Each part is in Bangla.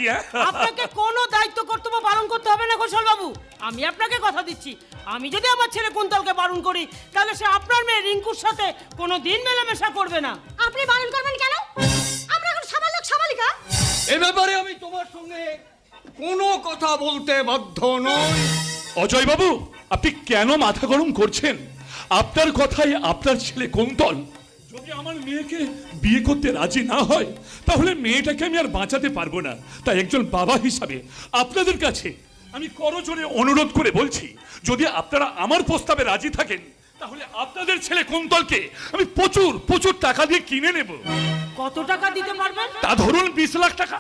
নাকি? আপনাকে কোনো দায়িত্ব কর্তব্য পালন করতে হবে না ঘোষাল বাবু। আমি আপনাকে কথা দিচ্ছি, আমি যদি আমার ছেলে কুন্তলকে বারণ করি তাহলে সে আপনার মেয়ে রিঙ্কুর সাথে কোনো দিন মেলামেশা করবে না। আপনি বারণ করবেন কেন? আমরা এখন সামালক সামালিকা। এ ব্যাপারে আমি তোমার সঙ্গে কোনো কথা বলতে বাধ্য নই। অজয় বাবু, আপনি কেন মাথা গরম করছেন? আপনার কথাই আপনার ছেলে কুন্তল যদি আমার মেয়েকে বিয়ে করতে রাজি না হয় তাহলে মেয়েটাকে আমি আর বাঁচাতে পারবো না। তাই একজন বাবা হিসাবে আপনাদের কাছে আমি করজোড়ে অনুরোধ করে বলছি, যদি আপনারা আমার প্রস্তাবে রাজি থাকেন তাহলে আপনাদের ছেলে কুন্তলকে আমি প্রচুর প্রচুর টাকা দিয়ে কিনে নেব। কত টাকা দিতে পারবেন? তা ধরুন 20 লাখ টাকা।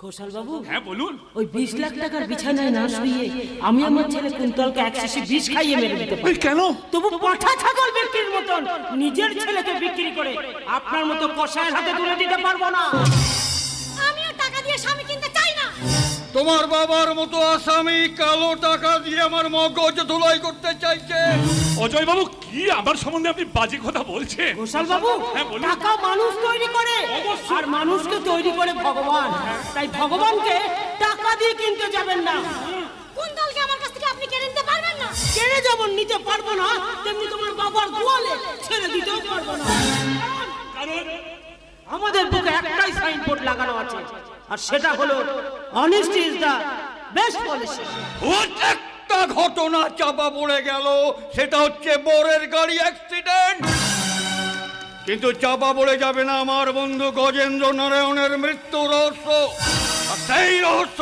ঘোষাল বাবু, হ্যাঁ বলুন। ওই 20 লাখ টাকার বিছানায় না শুয়ে আমি আমার ছেলে কুন্তলকে এক শিশি বিষ খাইয়ে মেরে দিতে পারি। কেন? তবু পাঠা ছাগল বিক্রির মতন নিজের ছেলেকে বিক্রি করে আপনার মতো কসাইয়ের হাতে তুলে দিতে পারবো না। আমিও টাকা দিয়ে স্বামী কিনতে চাই না। তোমার বাবার মতো আসামি কালো টাকা দিয়ে আমার মগজ ধুলাই করতে চাইছে। অজয় বাবু, কি আমার সম্বন্ধে আপনি বাজে কথা বলছেন? ঘোষাল বাবু, হ্যাঁ, বলুন। টাকা মানুষ তৈরি করে আর মানুষকে তৈরি করে ভগবান। তাই ভগবানকে টাকা দিয়ে কিনতে যাবেন না। কুন্তলকে আমার কাছ থেকে আপনি কিনে নিতে পারবেন না। কেড়ে যেমন নিতে পারবো না তেমনি তোমার বাবার গোয়ালে ছেড়ে দিতেও পারবো না। কারণ আমাদের বুকে একটাই সাইনবোর্ড লাগানো আছে, আর সেটা হলো honesty is the best policy. একটা ঘটনা চাপা পড়ে গেল, সেটা হচ্ছে বরের গাড়ি অ্যাক্সিডেন্ট। কিন্তু চাপা পড়ে যাবে না আমার বন্ধু গজেন্দ্র নারায়ণের মৃত্যু রহস্য। আর সেই রহস্য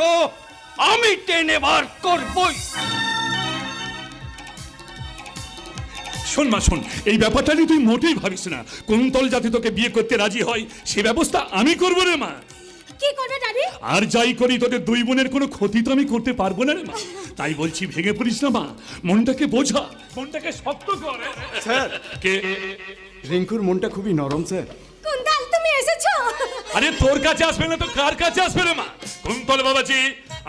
আমি টেনে বার করবই। শোন মা শোন, এই ব্যাপারটা নিয়ে তুই মোটেই ভাবিস না। কুন্তল যাতে তোকে বিয়ে করতে রাজি হয় সে ব্যবস্থা আমি করবো রে মা। কি করবে ড্যাডি? আর যাই করি তোদের দুই বোনের কোনো ক্ষতি তো আমি করতে পারবো না রে মা। তাই বলছি ভেঙে পড়িস না মা, মনটাকে বোঝা, মনটাকে শক্ত কর। স্যার, কে? রিঙ্কুর মনটা খুবই নরম স্যার। কুন্তল তুমি এসেছো? আরে তোর কাছে আসবে না তো কার কাছে আসবে রে মা? কুন্তল বাবাজি,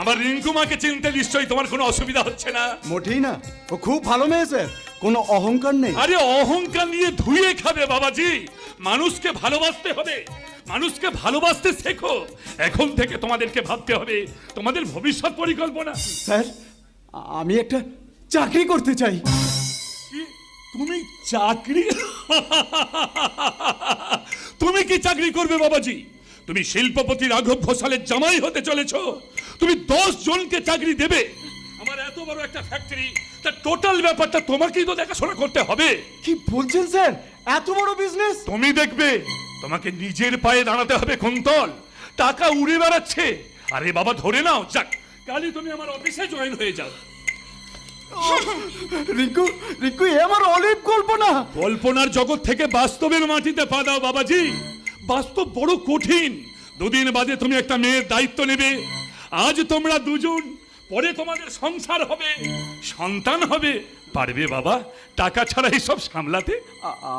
আমার রিঙ্কু মাকে চিনতে নিশ্চয়ই তোমার কোনো অসুবিধা হচ্ছে না? মোটেই না, ও খুব ভালো মেয়ে স্যার, কোনো অহংকার নেই। আরে অহংকার নিয়ে ধুয়ে খাবে বাবাজি। মানুষকে ভালোবাসতে হবে, মানুষকে ভালোবাসতে শেখো। এখন থেকে তোমাদেরকে ভাবতে হবে তোমাদের ভবিষ্যৎ পরিকল্পনা। স্যার, আমি একটা চাকরি করতে চাই। কি? তুমি চাকরি? তুমি কি চাকরি করবে বাবাজি? তুমি শিল্পপতি রাঘব ঘোষালের জামাই হতে চলেছো। তুমি 10 জনকে চাকরি দেবে। আমার এত বড় একটা ফ্যাক্টরি, তার টোটাল ব্যাপারটা তোমাকেই তো দেখাশোনা করতে হবে। কি বলছেন স্যার, এত বড় বিজনেস? তুমি দেখবে তোমাকে নিজের পায়ে দাঁড়াতে হবে কুন্তল। টাকা উড়ে বেড়াচ্ছে, আরে বাবা ধরে নাও। যাক, কালই তুমি আমার অফিসে জয়েন হয়ে যাও। রিঙ্কু, রিঙ্কু, এ আমার অলিভ কল্পনা। কল্পনার জগৎ থেকে বাস্তবের মাটিতে পা দাও বাবাজি। বাস্তব বড় কঠিন। দুদিন বাদে তুমি একটা মেয়ের দায়িত্ব নেবে। আজ তোমরা দুজন, পরে তোমাদের সংসার হবে, সন্তান হবে। পারবে বাবা টাকা ছাড়া এসব সামলাতে?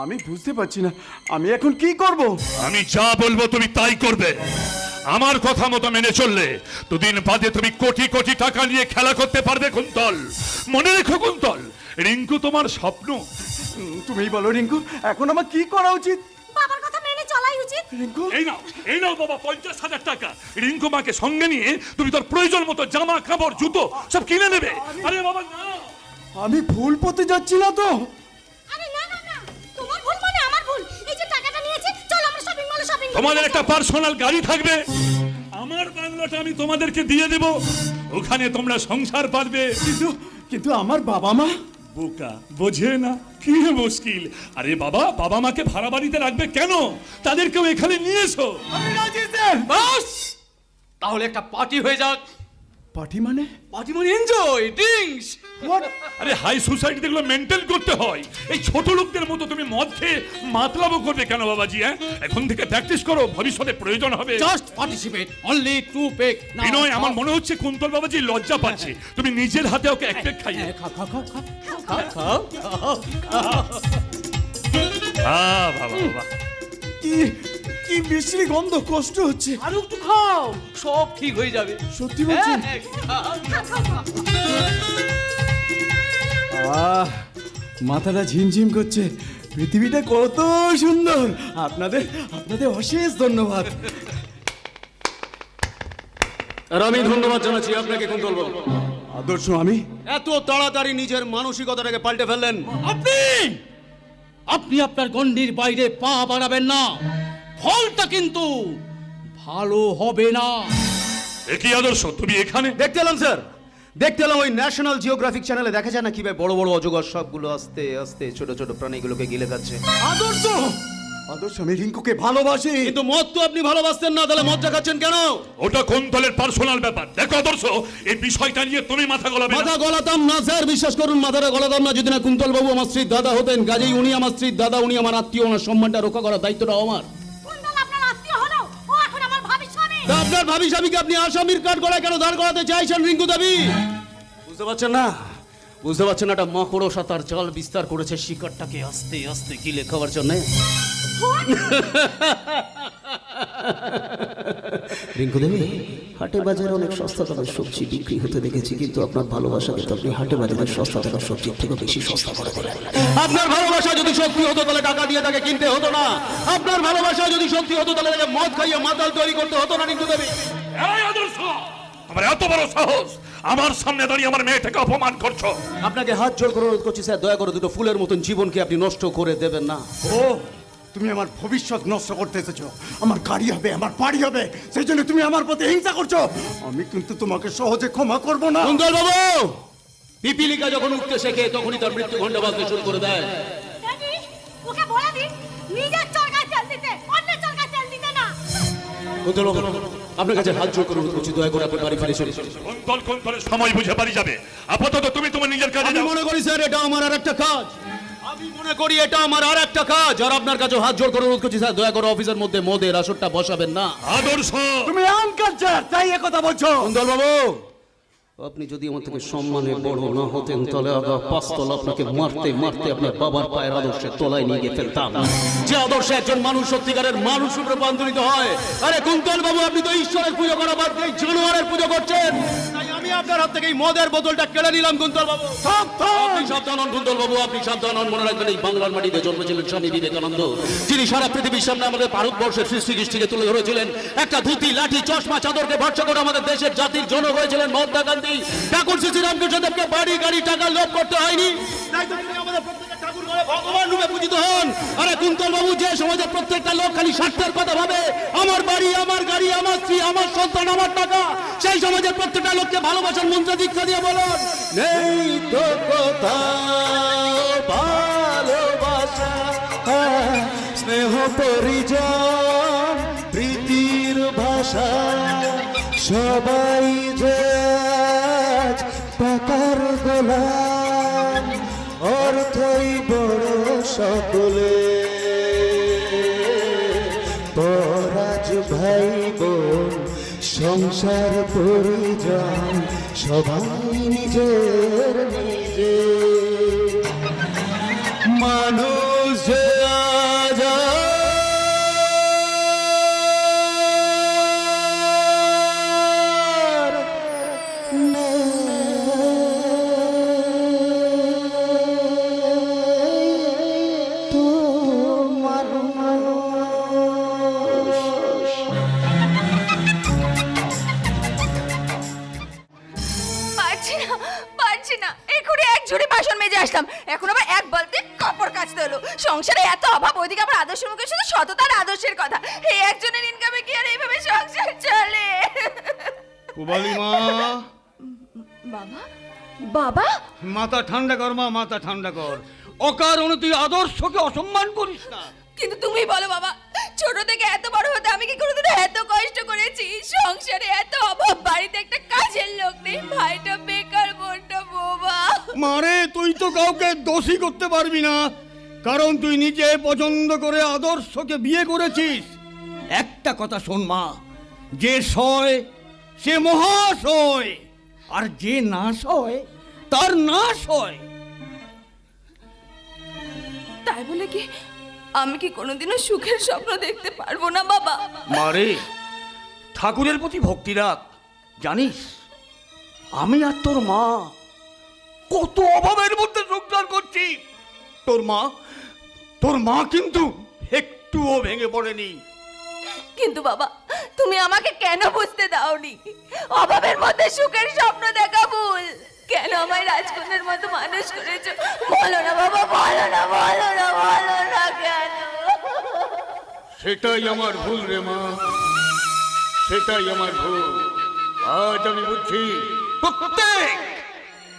আমি বুঝতে পারছি না আমি এখন কি করব। আমি যা বলবো তুমি তাই করবে। আমার কথা মতো মেনে চললে দুদিন বাদে তুমি কোটি কোটি টাকা নিয়ে খেলা করতে পারবে কুন্তল। মনে রেখো কুন্তল, রিঙ্কু তোমার স্বপ্ন। তুমি বলো রিঙ্কু, এখন আমার কি করা উচিত? বাবার কথা মেনে চলাই উচিত। রিঙ্কু, এই নাও বাবা 50,000 টাকা। রিঙ্কু মাকে সঙ্গে নিয়ে তুমি তোর প্রয়োজন মতো জামা কাপড় জুতো সব কিনে নেবে। আরে বাবা না, আমি ভুল পথে যাচ্ছি না তো? আরে না না না, তোমার ভুল মানে আমার ভুল। এই যে টাকাটা নিয়েছি, চলো আমরা শপিং মলে শপিং করি। তোমাদের একটা পার্সোনাল গাড়ি থাকবে, আমার বাংলাটা আমি তোমাদেরকে দিয়ে দেব। ওখানে তোমরা সংসার পারবে। কিন্তু কিন্তু আমার বাবা মা? বোকা, বোঝে না কি মুশকিল। আরে বাবা, বাবা মাকে ভাড়া বাড়িতে রাখবে কেন? তাদেরকেও এখানে নিয়ে এসো। আমি রাজি স্যার। বাস, তাহলে একটা পার্টি হয়ে যাক। পার্টি মানে? পার্টি মানে এনজয়, ড্রিঙ্কস। হোয়াট? আরে হাই সোসাইটিতে এগুলো মেনটেন করতে হয়। এই ছোট লোকদের মতো তুমি মদ খেয়ে মাতলামো করবে কেন বাবাজি? এখন থেকে প্র্যাকটিস করো, ভবিষ্যতে প্রয়োজন হবে। জাস্ট পার্টিসিপেট, অনলি 2 পেক। বিনয়, আমার মনে হচ্ছে কুন্তল বাবাজি লজ্জা পাচ্ছে। তুমি নিজের হাতে ওকে এক পেক খাইয়ে। বাবা বাবা, কি কি বিশ্রী গন্ধ, কষ্ট হচ্ছে। আর একটু খাও। সব ঠিক হয়ে যাবে। সত্যি বলছেন? মাথাটা ঝিমঝিম করছে। পৃথিবীটা কত সুন্দর। আপনাদের আপনাদের অশেষ ধন্যবাদ। আর আমি ধন্যবাদ জানাচ্ছি আপনাকে কুন্তল বাবু। আদর্শ আমি এত তাড়াতাড়ি নিজের মানসিকতাটাকে পাল্টে ফেললেন। আপনি আপনি আপনার গণ্ডির বাইরে পা বাড়াবেন না, ফলটা কিন্তু ভালো হবে না। একই আদর্শ তুমি এখানে? দেখতে এলাম স্যার, দেখতে এলাম ওই ন্যাশনাল জিওগ্রাফিক চ্যানেলে দেখা যায় না কিভাবে বড় বড় অজগর সবগুলো আস্তে আস্তে ছোট ছোট প্রাণীগুলোকে গিলে খাচ্ছে। আদর্শ আদর্শ আমি রিঙ্কুকে ভালোবাসি। কিন্তু মদ তো আপনি ভালোবাসতেন না, তাহলে মদটা খাচ্ছেন কেন? ওটা কুন্তলের পার্সোনাল ব্যাপার। দেখো আদর্শ, এই বিষয়টা নিয়ে তুমি মাথা গলাবে না। মাথা গলাতাম না স্যার, বিশ্বাস করুন মাথাটা গলাতাম না যদি না কুন্তল বাবু আমার স্ত্রীর দাদা হতেন। কাজেই উনি আমার স্ত্রীর দাদা, উনি আমার আত্মীয়, ওনার সম্মানটা রক্ষা করার দায়িত্বটা আমার। কুন্তল আপনার আত্মীয় হলো, ও এখন আমার ভাবি স্বামী। তা আপনার ভাবি স্বামীকে আপনি আসামির কাঠ গলায় কেন দাঁড় করাতে চাইছেন রিঙ্কু দেবী? বুঝতে পারছেন না? বুঝতে পারছেন না? একটা মকড়সা তার জাল বিস্তার করেছে শিকারটাকে আস্তে আস্তে গিলে খাওয়ার জন্য। রিঙ্কু দেবী, হাটে বাজারে অনেক সস্তা দামের সবজি বিক্রি হতে দেখেছি, কিন্তু আপনার ভালোবাসাকে তো আপনি হাটে বাজারে সস্তা দামের সবজির থেকে বেশি সস্তা করে দিলেন। আপনার ভালোবাসা যদি সত্যি হতো তাহলে টাকা দিয়ে তাকে কিনতে হতো না। আপনার ভালোবাসা যদি সত্যি হতো তাহলে তাকে মদ খাইয়ে মাতাল তৈরি করতে হতো না। রিঙ্কু দেবী, এই আদর্শ, আমার এত বড় সাহস, আমার সামনে দাঁড়িয়ে আমার মেয়েটাকে অপমান করছো? আপনাকে হাত জোড় করে অনুরোধ করছি স্যার, দয়া করে দুটো ফুলের মতন জীবনকে আপনি নষ্ট করে দেবেন না। ও তুমি আমার ভবিষ্যৎ নষ্ট করতে এসেছো। আমার গাড়ি হবে, আমার বাড়ি হবে, সেই জন্য তুমি আমার প্রতি হিংসা করছো। আমি কিন্তু তোমাকে সহজে ক্ষমা করব না। কুন্তল বাবু, পিপিলিকা যখন উঠতে শেখে তখনই তার মৃত্যু ঘন্টা বাজতে শুরু করে দেয়। ড্যাডি, ওকে বলে দিন নিজের চরকায় তেল দিতে, অন্যের চরকায় তেল দিতে না। কুন্তল বাবু, আপনার কাছে হাত জোড় করে অনুরোধ করছি, দয়া করে আপনার বাড়ি ফিরে চলে আসুন। কুন্তলের সময় বুঝে বাড়ি যাবে। আপাতত তুমি তোমার নিজের কাজে আমি যাও। মনে করি স্যার এটা আমার আর একটা কাজ। আমি মনে করি এটা আমার আর একটা কাজ। আর আপনার কাছে হাত জোড় করে অনুরোধ করছি স্যার, দয়া করে অফিসের মধ্যে মদের আসরটা বসাবেন না। আদর্শ, তুমি আনকালচার, তাই একথা বলছো? কুন্তল বাবু, আপনি যদি আমার থেকে সম্মানে বড় না হতেন তাহলে আগা পাঁচতল আপনাকে মারতে মারতে আপনার বাবার পায়ের আদর্শের তলায় নিয়ে গিয়ে ফেলতাম। যে আদর্শে একজন মানুষ সত্যিকারের মানুষ রূপান্তরিত হয়। আরে কুন্তল বাবু, আপনি তো ঈশ্বরের পুজো করা বাদ দিয়ে জানোয়ারের পুজো করছেন। তাই আমি আপনার হাত থেকে এই মদের বোতলটা কেড়ে নিলাম। কুন্তল বাবু আপনি সাবধান হন। কুন্তল বাবু আপনি সাবধান হন। মনে রাখবেন এই বাংলার মাটিতে জন্মেছিলেন স্বামী বিবেকানন্দ, যিনি সারা পৃথিবীর সামনে আমাদের ভারতবর্ষের সৃষ্টি কৃষ্টিকে তুলে ধরেছিলেন। একটা ধুতি লাঠি চশমা চাদরকে ভরসা করে আমাদের দেশের জাতির জনক হয়েছিলেন মহাত্মা গান্ধী। ঠাকুর শ্রী রামকৃষ্ণদেবকে বাড়ি গাড়ি টাকা লোভ করতে হয়নি, তাই তো তিনি আমাদের প্রত্যেকটা ঠাকুর ঘরে ভগবান রূপে পূজিত হন। আরে কুন্তল বাবু, যে সমাজের প্রত্যেকটা লোক খালি স্বার্থের কথা ভাবে, আমার বাড়ি, আমার গাড়ি, আমার স্ত্রী, আমার সন্তান, আমার টাকা, সেই সমাজের প্রত্যেকটা লোককে ভালোবাসার মন্ত্র দীক্ষা দিয়ে বলুন, নেই তো কোথাও ভালোবাসা, স্নেহ পরিজন প্রীতির ভাষা, সবাই যে আজ টাকার গোলাম, অর্থই বড় সকলে, পরাজ ভাই বোন সংসার পরিজন সবাই নিজের নিজে, মানুষ যে আজ পারছি না এক্ষুনি এক ঝুড়ি বাসন মেজে আসলাম, এখন আবার এক বালতি কাপড় কাচতে হলো। সংসারে এত অভাব, ওইদিকে আবার আদর্শের মুখে শুধু সততার আদর্শের কথা। এই একজনের ইনকামে কি আর এইভাবে সংসার চলে? পুবালি মা, বাবা, বাবা, মাথা ঠান্ডা কর মা, মাথা ঠান্ডা কর। অকারণে তুই আদর্শকে অসম্মান করিস না। কিন্তু তুমি বলো বাবা, ছোট থেকে এত বড় হতে আমি কি কোনোদিন এত কষ্ট করেছি? সংসারে এত অভাব, বাড়িতে একটা কাজের লোক নেই, ভাইটা বেকার, বোনটা বোবা। মারে, তুই তো কাউকে দোষী করতে পারবি না, কারণ তুই নিজে পছন্দ করে আদর্শকে বিয়ে করেছিস। একটা কথা শোন মা, যে সয় সে মহাশয়, আর যে না সয় তার নাশ হয়। তাই বলে কি আমি কি কোনোদিনও সুখের স্বপ্ন দেখতে পারবো না বাবা? মারে, ঠাকুরের প্রতি ভক্তি রাখ। জানিস, আমি আর তোর মা কত অভাবের মধ্যে সংসার করছি। তোর মা কিন্তু একটুও ভেঙে পড়েনি। কিন্তু বাবা, তুমি আমাকে কেন বুঝতে দাওনি? অভাবের মধ্যে সুখের স্বপ্ন দেখা ভুল। কেন আমায় রাজকন্যার মতো মানুষ করেছো? বলো না বাবা, বলো না, বলো না, বলো না কেন? সেটাই আমার ভুল রে মা, সেটাই আমার ভুল। আজ আমি বুঝছি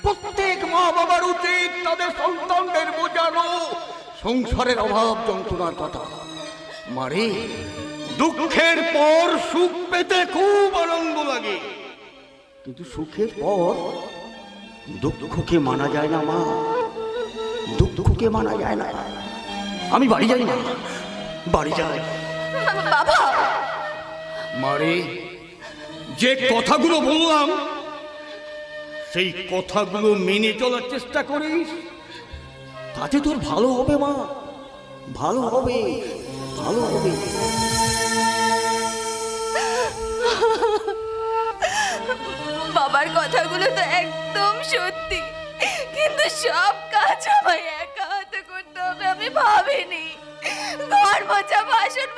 প্রত্যেক মা বাবার উচিত তাদের সন্তানদের বোঝানো সংসারের অভাব যন্ত্রণার কথা। মারে, দুঃখের পর সুখ পেতে খুব আনন্দ লাগে, কিন্তু সুখের পর দুঃখকে মানা যায় না মা, দুঃখকে মানা যায় না। আমি বাড়ি যাই না, বাড়ি যাই। বাবা, মারে, যে কথাগুলো বললাম সেই কথাগুলো মেনে চলার চেষ্টা করিস, তাতে তোর ভালো হবে মা, ভালো হবে, ভালো হবে। বাবার কথাগুলো তো একদম সত্যি, কিন্তু সব কাজ আমায় একা হাতে করতে হবে আমি ভাবিনি। ঘর মোছা, বাসন